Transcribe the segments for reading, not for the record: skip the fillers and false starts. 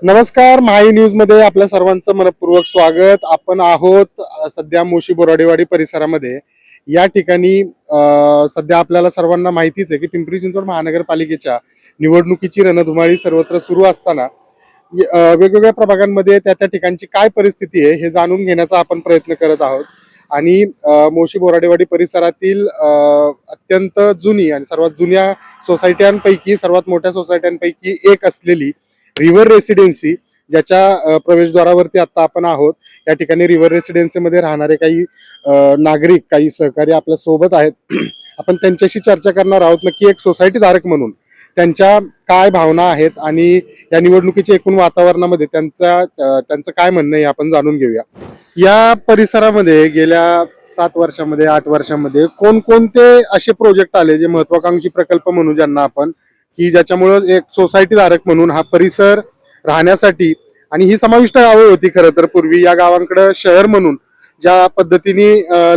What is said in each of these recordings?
नमस्कार, E news मध्ये आपल्या सर्वांचं मनपूर्वक स्वागत. आपण आहोत सध्या मोशी बोराडेवाडी परिसरामध्ये. या ठिकाणी सध्या आपल्याला सर्वांना माहितीच आहे की पिंपरी चिंचवड महानगरपालिकेच्या निवडणुकीची रणधुमाळी सर्वत्र सुरू असताना वेगवेगळ्या प्रभागांमध्ये त्या ठिकाणची काय परिस्थिती आहे हे जाणून घेण्याचा आपण प्रयत्न करत आहोत. आणि मोशी बोराडेवाडी परिसरातील अत्यंत जुनी आणि सर्वात जुन्या सोसायट्यांपैकी सर्वात मोठ्या सोसायट्यांपैकी एक असलेली रिव्हर रेसिडेन्सी, ज्याच्या प्रवेशद्वारावरती आता आपण आहोत. या ठिकाणी रिव्हर रेसिडेन्सीमध्ये राहणारे काही नागरिक, काही सहकारी आपल्या सोबत आहेत. आपण त्यांच्याशी चर्चा करणार आहोत. नक्की एक सोसायटी धारक म्हणून त्यांच्या काय भावना आहेत आणि या निवडणुकीच्या एकूण वातावरणामध्ये त्यांचं काय म्हणणं आहे आपण जाणून घेऊया. या परिसरामध्ये गेल्या 7 वर्षामध्ये 8 वर्षामध्ये कोणकोणते असे प्रोजेक्ट आले जे महत्वाकांक्षी प्रकल्प म्हणू ज्यांना आपण, की ज्याच्यामुळं एक सोसायटी धारक म्हणून हा परिसर राहण्यासाठी, आणि ही समाविष्ट गावे होती खरं तर पूर्वी, या गावांकडे शहर म्हणून ज्या पद्धतीने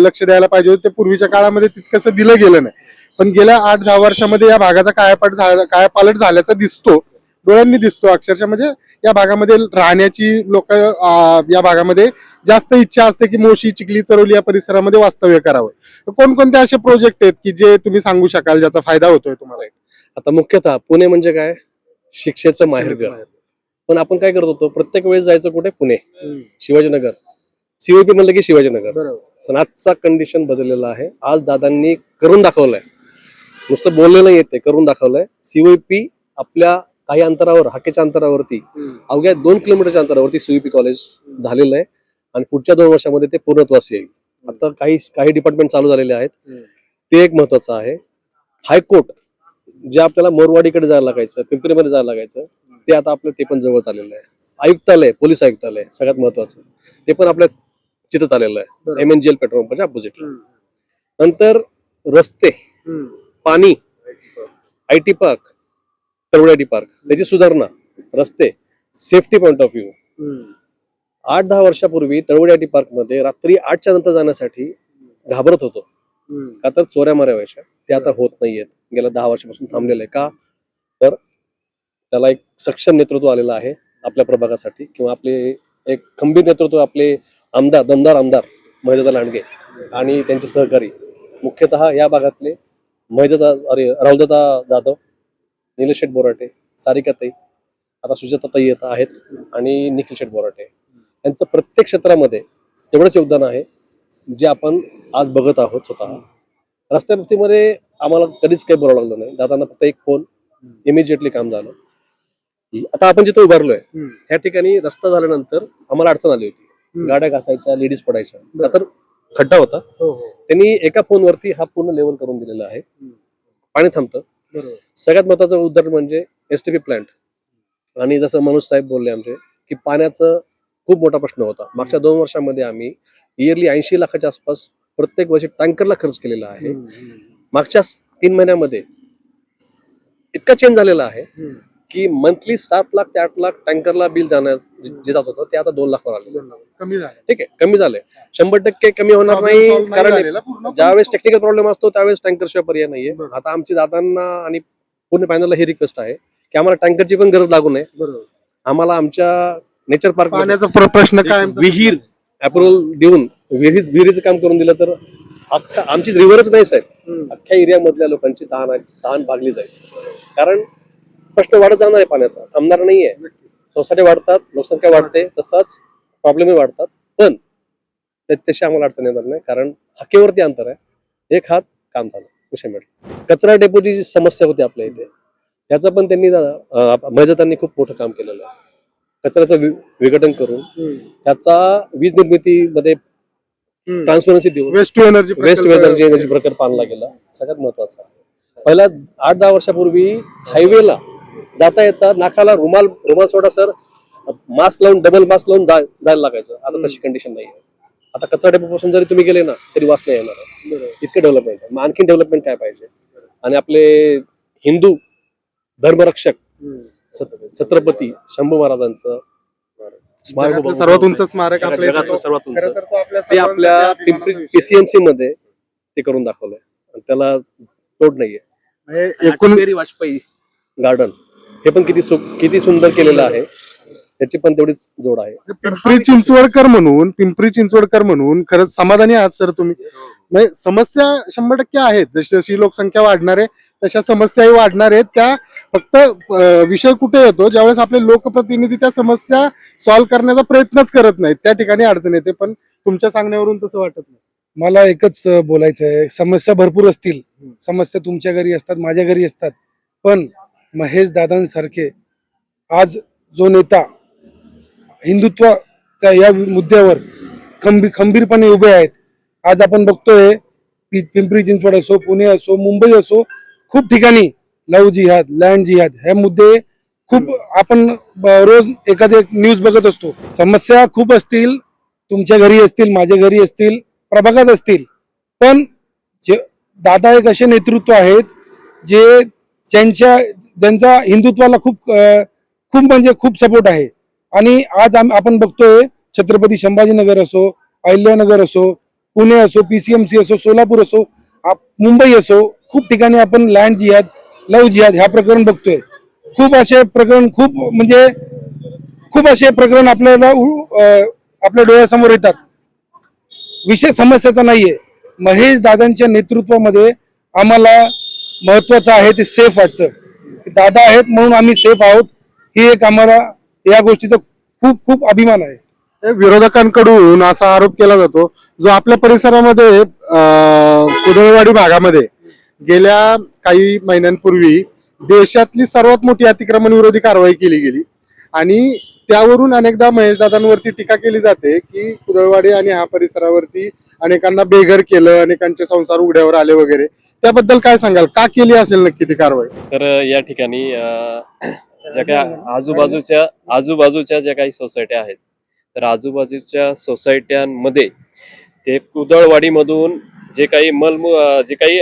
लक्ष द्यायला पाहिजे होते ते पूर्वीच्या काळामध्ये तितकंसं दिलं गेलं नाही. पण गेल्या 8-10 वर्षामध्ये या भागाचा कायापालट झाल्याचा दिसतो, डोळ्यांनी दिसतो अक्षरशः. म्हणजे या भागामध्ये राहण्याची लोक या भागामध्ये जास्त इच्छा असते की मोशी, चिखली, चरोली या परिसरामध्ये वास्तव्य करावं. तर कोणकोणते असे प्रोजेक्ट आहेत की जे तुम्ही सांगू शकाल ज्याचा फायदा होतोय तुम्हाला? आता मुख्यतः पुणे म्हणजे काय, शिक्षेचं माहेरघर. पण आपण काय करत होतो, प्रत्येक वेळेस जायचं कुठे, पुणे, शिवाजीनगर, सीओपी म्हणलं की शिवाजीनगर. पण आजचा कंडिशन बदललेला आहे. आज दादांनी करून दाखवलंय, नुसतं बोललेलं येते, करून दाखवलंय. सीओपी आपल्या काही अंतरावर, हाकेच्या अंतरावरती, अवघ्या 2 किलोमीटरच्या अंतरावरती सीओपी कॉलेज झालेलं आहे आणि पुढच्या 2 वर्षामध्ये ते पूर्णत्वास येईल. आता काही डिपार्टमेंट चालू झालेले आहेत, ते एक महत्वाचं आहे. हायकोर्ट जे आपल्याला मोरवाडीकडे जायला लागायचं, पिंपरीमध्ये जायला लागायचं, ते आता आपलं ते पण जवळ आलेलं आहे. आयुक्तालय, पोलीस आयुक्तालय सगळ्यात महत्वाचं, ते पण आपल्या तिथं आलेलं आहे, MNGL पेट्रोल पंपाच्या अपोजिट. नंतर रस्ते, पाणी, IT पार्क, तळवडे पार्क, त्याची सुधारणा, रस्ते, सेफ्टी पॉइंट ऑफ व्ह्यू. 8-10 वर्षापूर्वी तळवडे पार्क मध्ये रात्री 8च्या नंतर जाण्यासाठी घाबरत होतो, का तर चोऱ्या माऱ्या व्हायच्या. ते आता होत नाहीयेत, गेल्या 10 वर्षापासून थांबलेलं आहे. का तर त्याला एक सक्षम नेतृत्व आलेलं आहे आपल्या प्रभागासाठी, किंवा आपले एक खंबीर नेतृत्व, आपले आमदार, दमदार आमदार महेशदादा लांडगे आणि त्यांचे सहकारी, मुख्यतः या भागातले राहुलदादा जाधव, निलेश शेठ बोराटे, सारिकाताई, आता सुजाताताई येत आहेत, आणि निखिल शेठ बोराटे. यांचं प्रत्येक क्षेत्रामध्ये तेवढंच योगदान आहे जे आपण आज बघत आहोत स्वतः. रस्त्या बाबतीमध्ये आम्हाला कधीच काही बोलावं लागलं नाही. दादांना फक्त एक फोन, इमिजिएटली काम झालं. आता आपण जिथे उभारलोय ह्या ठिकाणी रस्ता झाल्यानंतर आम्हाला अडचण आली होती, गाड्या घासायच्या, लेडीज पडायच्या, का तर खड्डा होता. त्यांनी एका फोनवरती हा पूर्ण लेवल करून दिलेला आहे, पाणी थांबतं. सगळ्यात महत्वाचं उदाहरण म्हणजे STP प्लांट. आणि जसं मनोज साहेब बोलले आमचे, की पाण्याचा खूप मोठा प्रश्न होता. मागच्या 2 वर्षांमध्ये आम्ही इयरली 80 लाखाच्या आसपास प्रत्येक वर्षी टँकरला खर्च केलेला आहे. मागच्या 3 महिन्यामध्ये इतका चेंज झालेला आहे की मंथली 7 लाख ते 8 लाख टँकरला बिल जाणार जे जात होतं ते आता 2 लाखावर आलेलं. कमी झालं, ठीक आहे, कमी झालंय. 100% कमी होणार नाही, कारण ज्यावेळेस टेक्निकल प्रॉब्लेम असतो त्यावेळेस टँकर शिवाय पर्याय नाहीये. आता आमची दादांना आणि पुणे पॅनलला ही रिक्वेस्ट आहे की आम्हाला टँकरची पण गरज लागू नये. आम्हाला आमच्या नेचर पार्क पाण्याचा प्रश्न काय, विहीर अप्रुव्हल देऊन विहिरीचं काम करून दिलं तर अख्खा, आमची रिव्हरच नाही साहेब, अख्ख्या एरिया मधल्या लोकांची तहान भागली जाईल. कारण प्रश्न वाढत जाणार आहे, पाण्याचा थांबणार नाहीये. सोसायटी वाढतात, लोकसंख्या वाढते, तसाच प्रॉब्लेमही वाढतात. पण त्याच्याशी आम्हाला अडचण येणार नाही, कारण हाकेवरती अंतर आहे. एक हात काम झालं, विषय मिळेल. कचरा डेपोची जी समस्या होती आपल्या इथे, त्याचं पण त्यांनी महेशदादांनी खूप मोठं काम केलेलं आहे. कचऱ्याचं विघटन करून त्याचा वीज निर्मितीमध्ये ट्रान्सपरन्सी देऊन वेस्ट टू एनर्जी प्रकल्प आणला गेला. सगळ्यात महत्वाचा पहिला 8-10 वर्षापूर्वी हायवेला जाता येता नाकाला रुमाल सोडा सर, मास्क लावून, डबल मास्क लावून जायला लागायचं. आता तशी कंडिशन नाही आहे. आता कचरा डेपोपासून जरी तुम्ही गेले ना तरी वास नाही येणार, इतके डेव्हलपमेंट आहे. मग आणखी डेव्हलपमेंट काय पाहिजे? आणि आपले हिंदू धर्मरक्षक छत्रपती शंभू महाराजांचं स्मारक, सर्वात उंच स्मारक जगातलं सर्वात उंच, ते आपल्या पिंपरी PCMC मध्ये ते करून दाखवलंय आणि त्याला तोड नाहीये. वाजपेयी गार्डन हे पण किती सुंदर केलेलं आहे. त्याची पण तेवढीच जोड आहे. पिंपरी चिंचवडकर म्हणून खरंच समाधानी आहात सर तुम्ही? नाही, समस्या 100% आहेत. जशी जशी लोकसंख्या वाढणार आहे तशा समस्याही वाढणार आहेत. त्या फक्त विषय कुठे येतो, ज्यावेळेस आपले लोकप्रतिनिधी त्या समस्या सॉल्व्ह करण्याचा प्रयत्नच करत नाहीत, त्या ठिकाणी अडचण येते. पण तुमच्या सांगण्यावरून तसं वाटत नाही. मला एकच बोलायचं आहे, समस्या भरपूर असतील, समस्या तुमच्या घरी असतात, माझ्या घरी असतात, पण महेश दादांसारखे आज जो नेता हिंदुत्वाच्या या मुद्द्यावर खंबीरपणे उभे आहेत. आज आपण बघतोय पिंपरी चिंचवड असो, पुणे असो, मुंबई असो, खूप ठिकाणी लव्ह जिहाद, लँड जिहाद हे मुद्दे खूप आपण रोज एखादी न्यूज बघत असतो. समस्या खूप असतील, तुमच्या घरी असतील, माझ्या घरी असतील, प्रभागात असतील, पण जे दादा एक असे नेतृत्व आहेत जे ज्यांचा हिंदुत्वाला खूप म्हणजे खूप सपोर्ट आहे. आणि आज आपण बघतोय छत्रपती संभाजीनगर असो, अहिल्यानगर असो, पुणे असो, PCMC असो, सोलापूर असो, मुंबई असो, खूप ठिकाणी आपण लँड जिहाद, लव्ह जिहाद ह्या प्रकरण बघतोय. खूप असे प्रकरण आपल्याला आपल्या डोळ्यासमोर येतात. विषय समस्याचा नाहीये. महेश दादांच्या नेतृत्वामध्ये आम्हाला महत्वाचं आहे ते सेफ वाटतं. दादा आहेत म्हणून आम्ही सेफ आहोत, ही एक आम्हाला या गोष्टीचा खूप खूप अभिमान आहे. विरोधकांकडून असा आरोप केला जातो, जो आपल्या परिसरामध्ये कुदळवाडी भागामध्ये गेल्या काही महिन्यांपूर्वी देशातली सर्वात मोठी अतिक्रमण विरोधी कारवाई केली गेली आणि त्यावरून अनेकदा महेशदादांवरती टीका केली जाते की कुदळवाडी आणि ह्या परिसरावरती अनेकांना बेघर केलं, अनेकांचे संसार उघड्यावर आले वगैरे. त्याबद्दल काय सांगाल, का केली असेल नक्की ती कारवाई? तर या ठिकाणी ज्या काही आजूबाजूच्या ज्या काही सोसायट्या आहेत, तर आजूबाजूच्या सोसायट्यांमध्ये ते कुदळवाडीमधून जे काही जे काही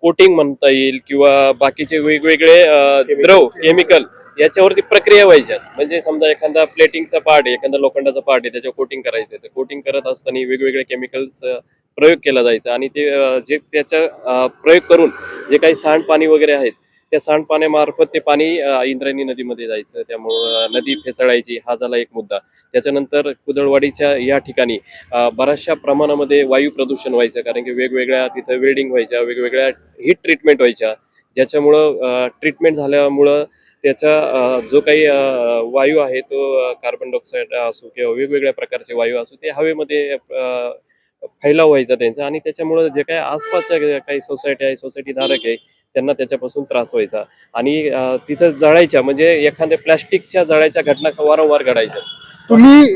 कोटिंग म्हणता येईल किंवा बाकीचे वेगवेगळे द्रव केमिकल याच्यावरती प्रक्रिया व्हायच्या. म्हणजे समजा एखादा प्लेटिंगचा पार्ट आहे, एखादा लोखंडाचा पार्ट आहे, त्याच्यावर कोटिंग करायचं आहे, तर कोटिंग करत असताना वेगवेगळे केमिकल्स प्रयोग केला जायचा आणि ते जे त्याचा प्रयोग करून जे काही सांडपाणी वगैरे आहेत त्या सांडपाण्यामार्फत ते पाणी इंद्रायणी नदीमध्ये जायचं, त्यामुळं नदी फेसळायची. हा झाला एक मुद्दा. त्याच्यानंतर कुदळवाडीच्या या ठिकाणी बऱ्याचशा प्रमाणामध्ये वायू प्रदूषण व्हायचं, कारण की वेगवेगळ्या तिथं वेल्डिंग व्हायच्या, वेगवेगळ्या हीट ट्रीटमेंट व्हायच्या, ज्याच्यामुळं ट्रीटमेंट झाल्यामुळं त्याचा जो काही वायू आहे तो कार्बन डायऑक्साईड असो किंवा वेगवेगळ्या प्रकारचे वायू असो ते हवेमध्ये फैलाव व्हायचा त्यांचा आणि त्याच्यामुळं जे काही आसपासच्या काही सोसायटी आहे, सोसायटी धारक आहे, त्यांना त्याच्यापासून त्रास व्हायचा आणि तिथं जळायच्या, म्हणजे एखाद्या प्लॅस्टिकच्या जळायच्या घटना वारंवार घडायच्या. तुम्ही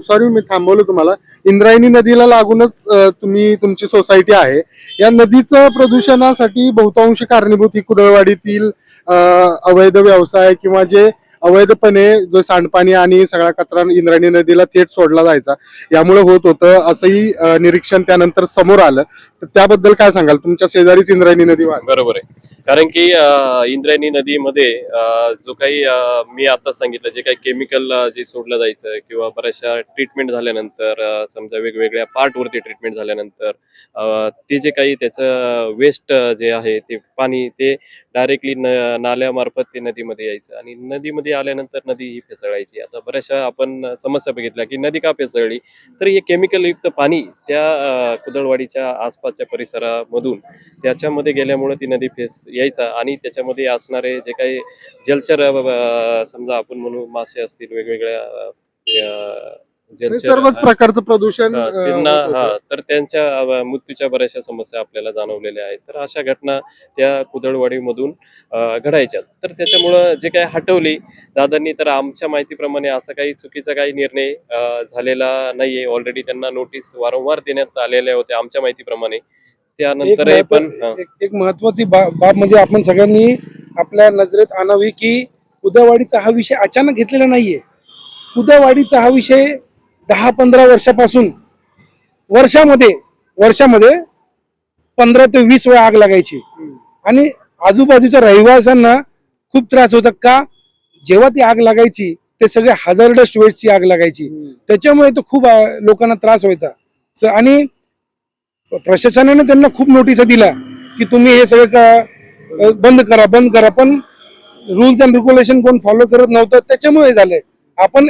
सॉरी मी थांबवलं तुम्हाला, इंद्रायणी नदीला लागूनच तुमची सोसायटी आहे. या नदीचं प्रदूषणासाठी बहुतांशी कारणीभूत ही कुदळवाडीतील अवैध व्यवसाय किंवा जे अवैधपणे जो सांडपाणी आणि सगळा कचरा इंद्रायणी नदीला थेट सोडला जायचा यामुळे होत होतं, असंही निरीक्षण त्यानंतर समोर आलं. तर त्याबद्दल काय सांगाल? तुमच्या शेजारीच इंद्रायणी नदी वाहते. बरोबर आहे, कारण की इंद्रायणी नदीमध्ये जो काही मी आता सांगितलं जे काही केमिकल जे सोडलं जायचं किंवा बऱ्याचशा ट्रीटमेंट झाल्यानंतर समजा वेगवेगळ्या पार्टवरती ट्रीटमेंट झाल्यानंतर ते जे काही त्याचं वेस्ट जे आहे ते पाणी ते डायरेक्टली नाल्यामार्फत ते नदीमध्ये यायचं आणि नदीमध्ये आल्यानंतर नदी ही फेसळायची. आता बऱ्याचशा आपण समस्या बघितल्या की नदी का फेसळली, तर हे केमिकलयुक्त पाणी त्या कुदळवाडीच्या आसपासच्या परिसरामधून त्याच्यामध्ये गेल्यामुळे ती नदी यायचा आणि त्याच्यामध्ये असणारे जे काही जलचर समजा आपण म्हणू मासे असतील, वेगवेगळ्या सर्वच प्रकारचं प्रदूषण त्यांना तर त्यांच्या मृत्यूच्या बऱ्याचशा समस्या आपल्याला जाणवलेल्या आहेत. तर अशा घटना त्या कुदळवाडीमधून घडायच्या. तर त्याच्यामुळं जे काही हटवली दादांनी, तर आमच्या माहितीप्रमाणे असा काही चुकीचा काही निर्णय झालेला नाहीये. ऑलरेडी त्यांना नोटीस वारंवार देण्यात आलेल्या होत्या आमच्या माहितीप्रमाणे. त्यानंतर पण एक महत्वाची बाब म्हणजे आपण सगळ्यांनी आपल्या नजरेत आणावी की कुदळवाडीचा हा विषय अचानक घेतलेला नाहीये. कुदळवाडीचा हा विषय 10-15 वर्षापासून वर्षामध्ये 15 ते 20 वेळा आग लागायची आणि आजूबाजूच्या रहिवाशांना खूप त्रास होता. का? जेव्हा ती आग लागायची ते सगळे हजारडस्ट वेस्टची आग लागायची, त्याच्यामुळे तो खूप लोकांना त्रास व्हायचा आणि प्रशासनाने त्यांना खूप नोटीस दिला की तुम्ही हे सगळं बंद करा, पण रूल्स अँड रेग्युलेशन कोण फॉलो करत नव्हतं, त्याच्यामुळे झालंय. आपण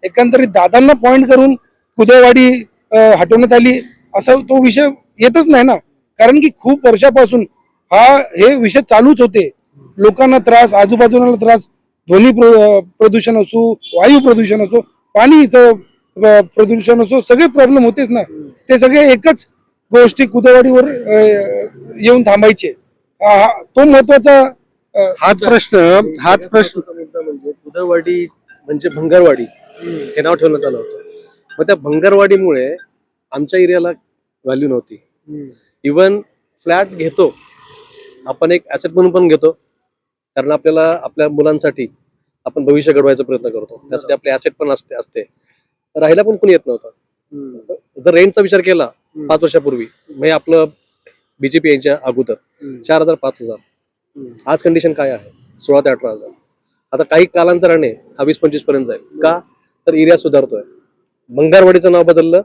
एकंदरीत दादांना पॉइंट करून कुदळवाडी हटवण्यात आली असा तो विषय येतच नाही ना. कारण की खूप वर्षापासून हे विषय चालूच होते. लोकांना त्रास, आजूबाजूला त्रास, ध्वनी प्रदूषण असो, वायू प्रदूषण असो, पाणीचं प्रदूषण असो, सगळे प्रॉब्लेम होतेच ना. ते सगळे एकच गोष्टी कुदळवाडीवर येऊन थांबायचे. तो महत्वाचा हाच प्रश्न मुद्दा म्हणजे कुदळवाडी म्हणजे भंगारवाडी हे नाव ठेवण्यात आलं होतं. मग त्या भंगारवाडीमुळे आमच्या एरियाला व्हॅल्यू नव्हती. इवन फ्लॅट घेतो आपण एक ऍसेट म्हणून पण घेतो, कारण आपल्याला आपल्या मुलांसाठी आपण भविष्य घडवायचा प्रयत्न करतो. त्यासाठी आपले ऍसेट पण असते. राहायला पण कोणी येत नव्हतं. जर रेंटचा विचार केला 5 वर्षापूर्वी, म्हणजे आपलं बीजेपी यांच्या अगोदर 4,000 5,000. आज कंडिशन काय आहे? 16,000 ते 18,000. आता काही कालांतराने हा 20-25 पर्यंत जाईल. का? तर एरिया सुधारतोय. भंगारवाडीचं नाव बदललं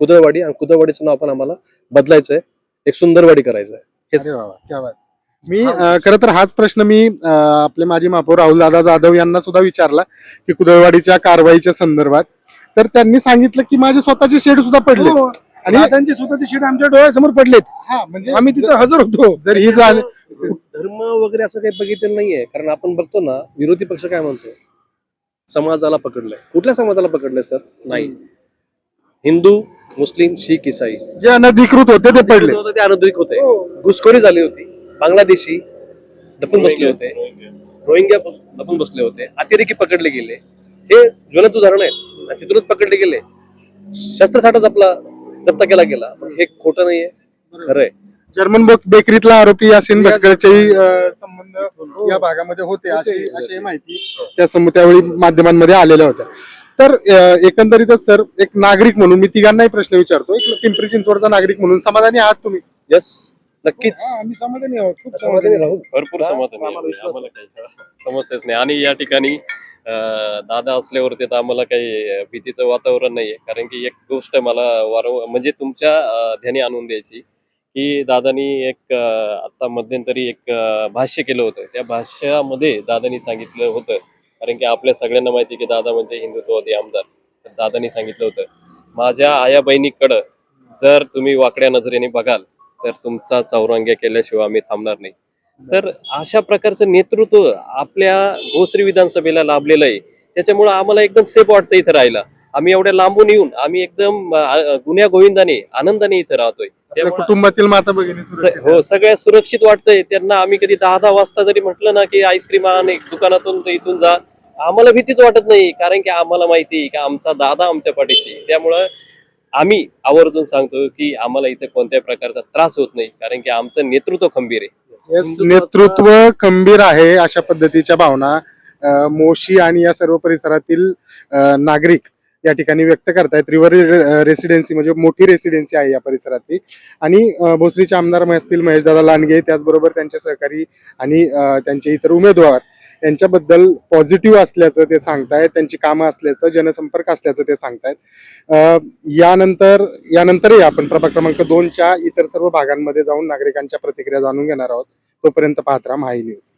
कुदळवाडी, आणि कुदळवाडीचं नाव पण आम्हाला बदलायचंय, एक सुंदरवाडी करायचंय. अरे वा वा, क्या बात. मी खरं तर हाच प्रश्न मी आपले माजी महापौर राहुलदादा जाधव यांना सुद्धा विचारला की कुदळवाडीच्या कारवाईच्या संदर्भात. तर त्यांनी सांगितलं की माझे स्वतःचे शेड सुद्धा पडले. आणि दादांची स्वतःची शेड आमच्या डोळ्यासमोर पडलेत. म्हणजे आम्ही तिथं हजर होतो. जर ही झाली धर्म वगैरे असं काही बघितलेलं नाहीये. कारण आपण बघतो ना, विरोधी पक्ष काय म्हणतो, समाजाला पकडलंय. कुठल्या समाजाला पकडलंय सर? नाही. हिंदू, मुस्लिम, शीख, इसाई जे अनधिकृत होते ते पडले. ते अनधिकृत होते. घुसखोरी झाली होती. बांगलादेशी लपून बसले होते, रोहिंग्या लपून बसले होते, अतिरेकी पकडले गेले. हे ज्वलंत उदाहरण आहे. आणि तिथूनच पकडले गेले. शस्त्रसाठाच आपला जप्त केला गेला. हे खोटं नाहीये, खरंय. जर्मन बेकरीतला आरोपी यासीन भटकळचेही संबंध या भागामध्ये होते अशी माहिती त्यावेळी माध्यमांमध्ये आलेल्या होत्या. तर एकंदरीतच सर, एक नागरिक म्हणून मी तिघांनाही प्रश्न विचारतो. एक पिंपरी चिंचवडचा नागरिक म्हणून समाधानी आहात तुम्ही? यस, नक्कीच आम्ही समाधानी आहोत, खूप समाधानी राहू. भरपूर समाधान आहे. आम्हाला काही समस्याच नाही. आणि या ठिकाणी दादा असल्यावरती तर आम्हाला काही भीतीचं वातावरण नाहीये. कारण की एक गोष्ट मला वारंवार म्हणजे तुमच्या ध्यानी आणून द्यायची की दादानी एक आता मध्यंतरी एक भाष्य केलं होतं. त्या भाष्यामध्ये दादानी सांगितलं होतं, कारण की आपल्या सगळ्यांना माहिती की दादा म्हणजे हिंदुत्ववादी आमदार. तर दादानी सांगितलं होतं, माझ्या आया बहिणीकडं जर तुम्ही वाकड्या नजरेने बघाल तर तुमचा चौरंग्या केल्याशिवाय आम्ही थांबणार नाही. तर अशा प्रकारचं नेतृत्व आपल्या भोसरी विधानसभेला लाभलेलं आहे. त्याच्यामुळे आम्हाला एकदम सेफ वाटतं इथं राहायला. आम्ही एवढ्या लांबून येऊन आम्ही एकदम गुन्ह्या गोविंदाने आनंदाने इथं राहतोय. आपल्या कुटुंबातील माता भगिनी सुरक्षित आहेत. हो, सगळ्या सुरक्षित वाटतंय त्यांना. आम्ही कधी 10-10 वाजता जरी म्हटलं ना की आईस्क्रीम आण दुकानातून तर इथून जा, आम्हाला भीतीच वाटत नाही. कारण की आम्हाला माहिती आहे की आमचा दादा आमच्या पाठीशी. त्यामुळं आम्ही आवर्जून सांगतो की आम्हाला इथे कोणत्याही प्रकारचा त्रास होत नाही, कारण की आमचं नेतृत्व खंबीर आहे. Yes, नेतृत्व खंबीर आहे अशा पद्धतीच्या भावना मोशी आणि या सर्व परिसरातील नागरिक या ठिकाणी व्यक्त करतायत. रिव्हर रेसिडेन्सी म्हणजे मोठी रेसिडेन्सी आहे या परिसरातली. आणि भोसरीचे आमदार असतील महेशदादा लांडगे, त्याचबरोबर त्यांचे सहकारी आणि त्यांचे इतर उमेदवार यांच्याबद्दल पॉझिटिव्ह असल्याचं ते सांगतायत. त्यांची कामं असल्याचं, जनसंपर्क असल्याचं ते सांगतायत. यानंतरही आपण प्रभाग क्रमांक 2च्या इतर सर्व भागांमध्ये जाऊन नागरिकांच्या प्रतिक्रिया जाणून घेणार आहोत. तोपर्यंत पाहत राहा माही न्यूज.